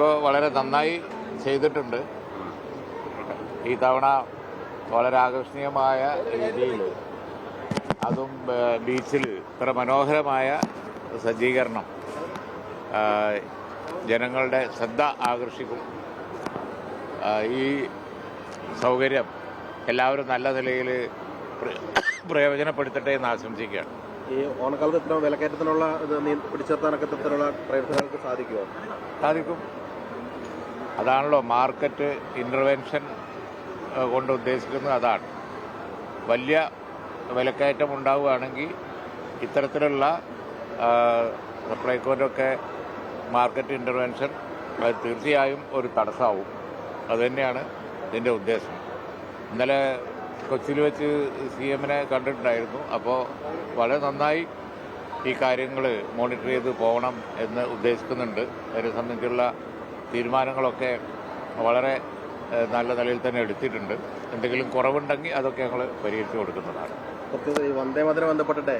സിഡ്കോ വളരെ നന്നായി ചെയ്തിട്ടുണ്ട്. ഈ തവണ വളരെ ആകർഷണീയമായ രീതിയിൽ, അതും ബീച്ചിൽ ഇത്ര മനോഹരമായ സജ്ജീകരണം ജനങ്ങളുടെ ശ്രദ്ധ ആകർഷിക്കും. ഈ സൗകര്യം എല്ലാവരും നല്ല നിലയിൽ പ്രയോജനപ്പെടുത്തട്ടെ എന്ന് ആശംസിക്കുകയാണ്. ഈ ഓണക്കാലത്ത് ഇത്ര വിലക്കയറ്റത്തിനുള്ള പിടിച്ചെടുത്താനൊക്കെ ഇത്തരത്തിലുള്ള പ്രയത്നങ്ങൾക്ക് സാധിക്കുമോ? സാധിക്കും. അതാണല്ലോ മാർക്കറ്റ് ഇൻ്റർവെൻഷൻ കൊണ്ട് ഉദ്ദേശിക്കുന്നത്. അതാണ് വലിയ വിലക്കയറ്റം ഉണ്ടാവുകയാണെങ്കിൽ ഇത്തരത്തിലുള്ള സപ്ലൈകോൻ്റെയൊക്കെ മാർക്കറ്റ് ഇൻ്റർവെൻഷൻ അത് തീർച്ചയായും ഒരു തടസ്സമാവും. അതുതന്നെയാണ് ഇതിൻ്റെ ഉദ്ദേശം. ഇന്നലെ കൊച്ചിയിൽ വെച്ച് CM-നെ കണ്ടിട്ടുണ്ടായിരുന്നു. അപ്പോൾ വളരെ നന്നായി ഈ കാര്യങ്ങൾ മോണിറ്റർ ചെയ്ത് പോകണം എന്ന് ഉദ്ദേശിക്കുന്നുണ്ട്. അതിനെ സംബന്ധിച്ചുള്ള തീരുമാനങ്ങളൊക്കെ വളരെ നല്ല നിലയിൽ തന്നെ എടുത്തിട്ടുണ്ട്. എന്തെങ്കിലും കുറവുണ്ടെങ്കിൽ അതൊക്കെ ഞങ്ങൾ പരിഹരിച്ചു കൊടുക്കുന്നതാണ്. വന്ദേ മാതരം ബന്ധപ്പെട്ടിട്ടേ